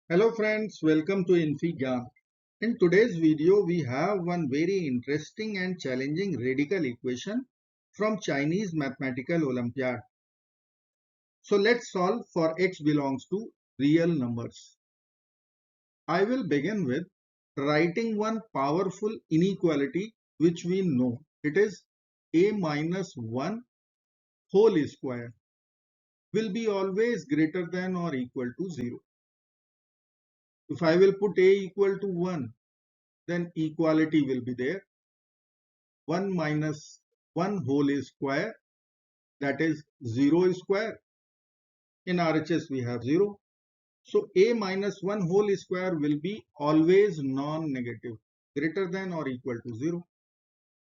Hello friends, welcome to infyGyan. In today's video, we have one very interesting and challenging radical equation from Chinese Mathematical Olympiad. So let's solve for x belongs to real numbers. I will begin with writing one powerful inequality which we know. It is a minus 1 whole square will be always greater than or equal to 0. If I will put a equal to 1, then equality will be there. 1 minus 1 whole square, that is 0 square. In RHS we have 0. So a minus 1 whole square will be always non-negative, greater than or equal to 0.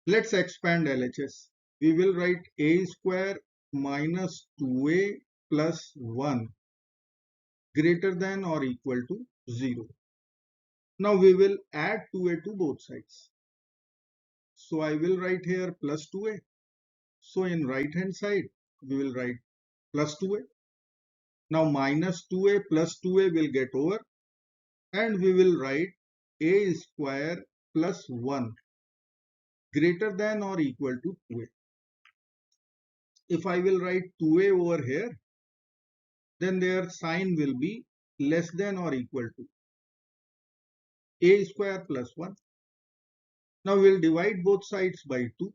Let's expand LHS. We will write a square minus 2a plus 1 greater than or equal to 0. Now we will add 2a to both sides. So I will write here plus 2a. So in right hand side we will write plus 2a. Now minus 2a plus 2a will get over and we will write a square plus 1 greater than or equal to 2a. If I will write 2a over here, then their sign will be less than or equal to a square plus 1. Now we will divide both sides by 2.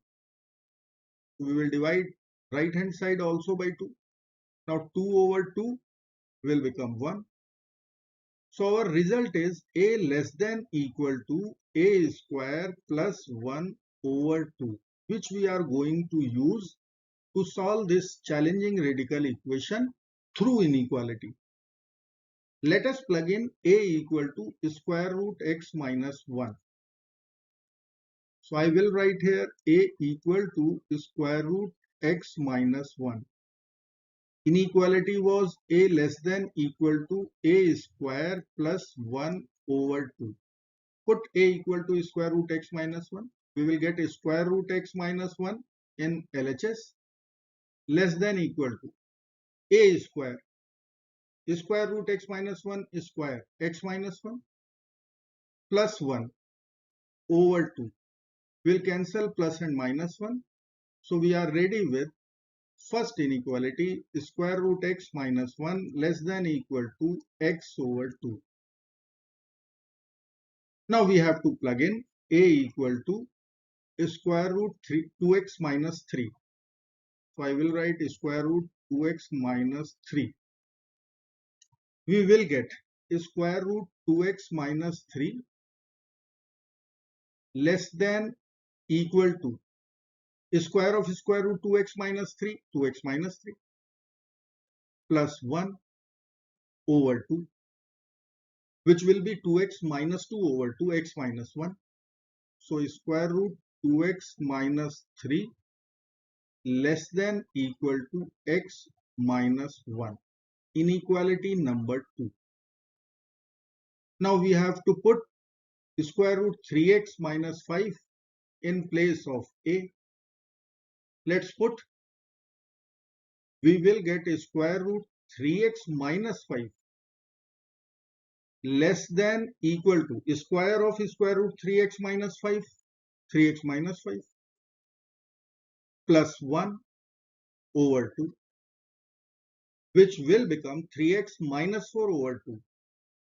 We will divide right hand side also by 2. Now 2 over 2 will become 1. So our result is a less than equal to a square plus 1 over 2, which we are going to use to solve this challenging radical equation through inequality. Let us plug in a equal to square root x minus 1. So I will write here a equal to square root x minus 1. Inequality was a less than equal to a square plus 1 over 2. Put a equal to square root x minus 1. We will get a square root x minus 1 in LHS less than equal to a square. Square root x minus 1 is square x minus 1 plus 1 over 2. We'll cancel plus and minus 1. So we are ready with first inequality, square root x minus 1 less than equal to x over 2. Now we have to plug in a equal to square root 2x minus 3. So I will write square root 2x minus 3. We will get square root 2x minus 3 less than equal to square of square root 2x minus 3, 2x minus 3 plus 1 over 2, which will be 2x minus 2 over 2x minus 1. So square root 2x minus 3 less than equal to x minus 1. Inequality number 2. Now we have to put square root 3x minus 5 in place of a. Let's put, we will get a square root 3x minus 5 less than equal to square of square root 3x minus 5, 3x minus 5 plus 1 over 2, which will become 3x minus 4 over 2.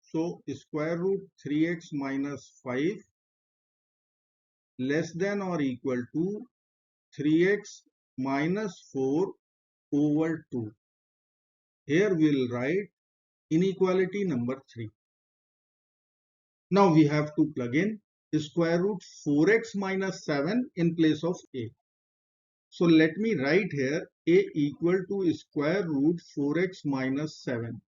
So square root 3x minus 5 less than or equal to 3x minus 4 over 2. Here we will write inequality number 3. Now we have to plug in square root 4x minus 7 in place of a. So let me write here a equal to square root 4x minus 7.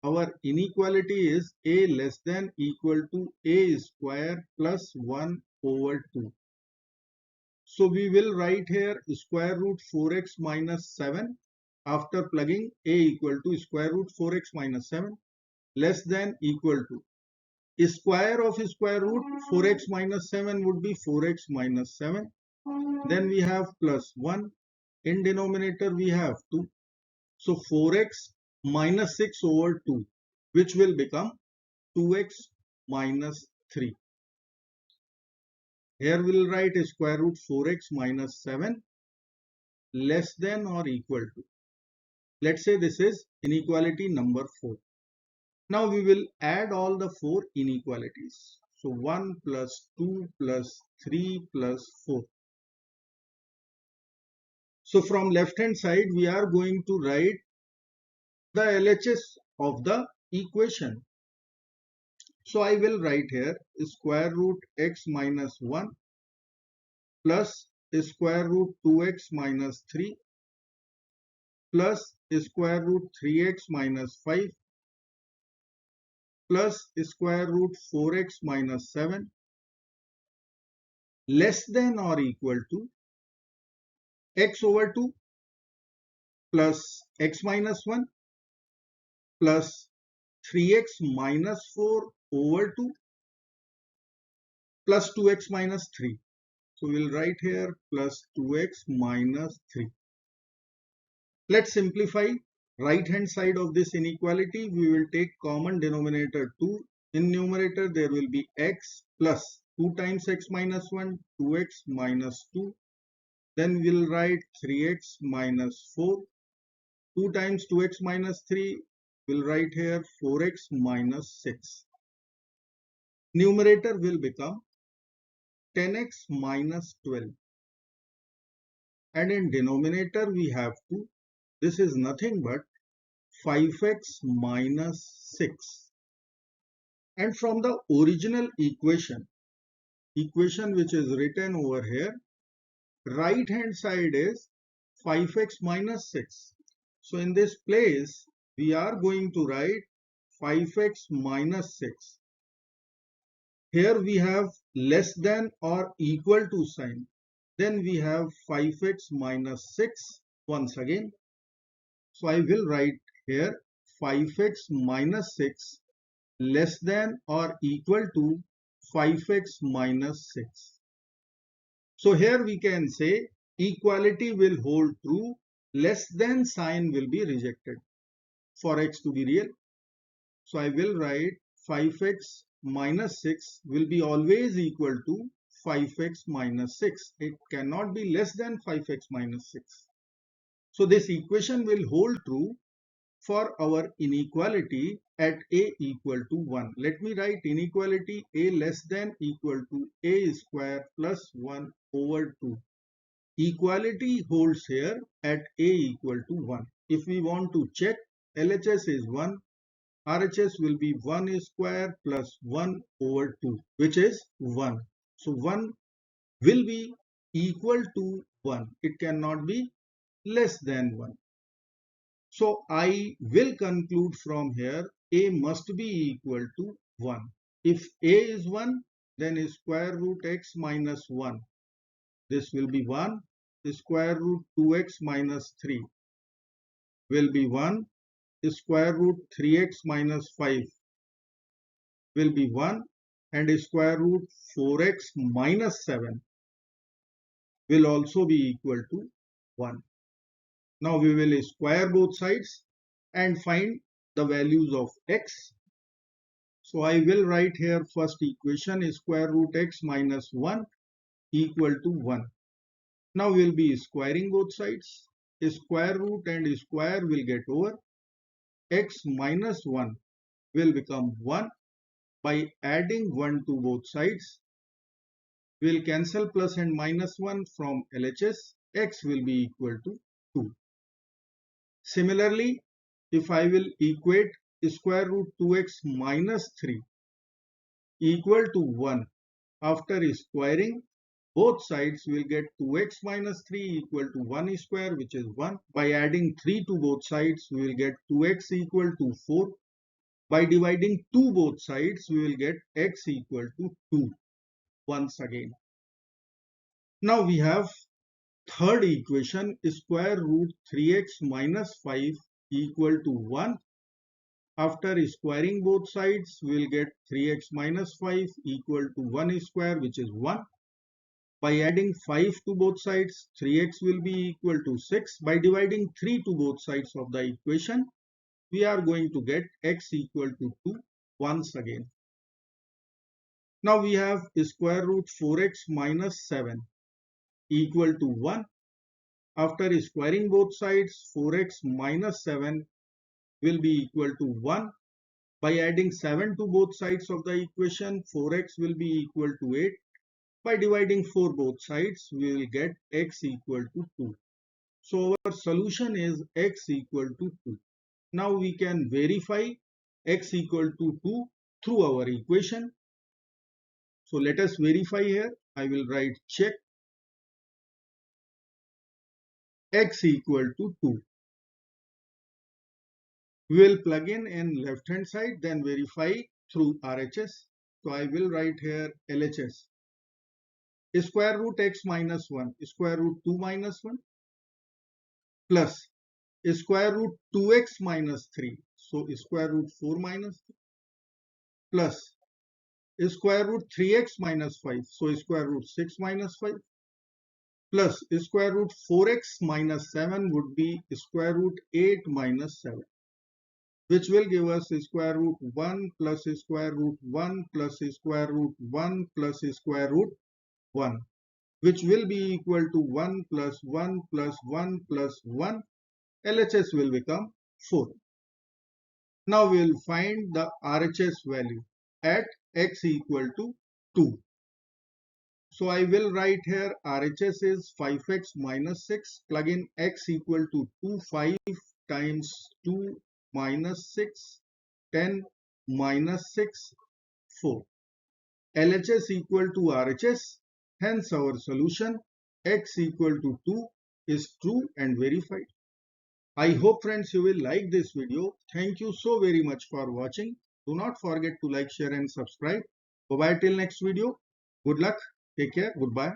Our inequality is a less than equal to a square plus 1 over 2. So we will write here square root 4x minus 7 after plugging a equal to square root 4x minus 7 less than equal to square of square root 4x minus 7 would be 4x minus 7. Then we have plus 1. In denominator we have 2. So 4x minus 6 over 2, which will become 2x minus 3. Here we will write square root 4x minus 7 less than or equal to. Let's say this is inequality number 4. Now we will add all the 4 inequalities. So 1 plus 2 plus 3 plus 4. So from left hand side we are going to write the LHS of the equation. So I will write here square root x minus 1 plus square root 2x minus 3 plus square root 3x minus 5 plus square root 4x minus 7 less than or equal to x over 2 plus x minus 1 plus 3x minus 4 over 2 plus 2x minus 3. So we'll write here plus 2x minus 3. Let's simplify. Right hand side of this inequality, we will take common denominator 2. In numerator, there will be x plus 2 times x minus 1, 2x minus 2. Then we'll write 3x minus 4. 2 times 2x minus 3, we'll write here 4x minus 6. Numerator will become 10x minus 12. And in denominator, we have 2. This is nothing but 5x minus 6. And from the original equation which is written over here, right hand side is 5x minus 6. So in this place, we are going to write 5x minus 6. Here we have less than or equal to sign. Then we have 5x minus 6 once again. So I will write here 5x minus 6 less than or equal to 5x minus 6. So here we can say equality will hold true, less than sign will be rejected for x to be real. So I will write 5x minus 6 will be always equal to 5x minus 6. It cannot be less than 5x minus 6. So this equation will hold true for our inequality at a equal to 1. Let me write inequality a less than equal to a square plus 1 over 2. Equality holds here at a equal to 1. If we want to check, LHS is 1. RHS will be 1 square plus 1 over 2, which is 1. So 1 will be equal to 1. It cannot be less than 1. So I will conclude from here a must be equal to 1. If a is 1, then square root x minus 1. This will be 1. Square root 2x minus 3 will be 1. Square root 3x minus 5 will be 1. And square root 4x minus 7 will also be equal to 1. Now we will square both sides and find the values of x. So I will write here first equation square root x minus 1 equal to 1. Now we will be squaring both sides. Square root and square will get over. X minus 1 will become 1. By adding 1 to both sides, we will cancel plus and minus 1 from LHS. X will be equal to 2. Similarly, if I will equate square root 2x minus 3 equal to 1, after squaring both sides we will get 2x minus 3 equal to 1 square, which is 1. By adding 3 to both sides we will get 2x equal to 4. By dividing 2 both sides we will get x equal to 2 once again. Now we have third equation square root 3x minus 5 equal to 1. After squaring both sides, we will get 3x minus 5 equal to 1 square, which is 1. By adding 5 to both sides, 3x will be equal to 6. By dividing 3 to both sides of the equation, we are going to get x equal to 2. once again. Now we have square root 4x minus 7 equal to 1. After squaring both sides, 4x minus 7 will be equal to 1. By adding 7 to both sides of the equation, 4x will be equal to 8. By dividing 4 both sides, we will get x equal to 2. So our solution is x equal to 2. Now we can verify x equal to 2 through our equation. So let us verify here. I will write check x equal to 2. We will plug in left hand side, then verify through RHS. So I will write here LHS. Square root x minus 1, square root 2 minus 1 plus square root 2x minus 3. So square root 4 minus 3 plus square root 3x minus 5. So square root 6 minus 5 plus square root 4x minus 7 would be square root 8 minus 7, which will give us square root 1 plus square root 1 plus square root 1 plus square root 1, which will be equal to 1 plus 1 plus 1 plus 1. LHS will become 4. Now we will find the RHS value at x equal to 2. So I will write here RHS is 5x minus 6. Plug in x equal to 2. 5 times 2 minus 6. 10 minus 6. 4. LHS equal to RHS. Hence our solution x equal to 2 is true and verified. I hope friends you will like this video. Thank you so very much for watching. Do not forget to like, share and subscribe. Bye bye till next video. Good luck. Take care. Goodbye.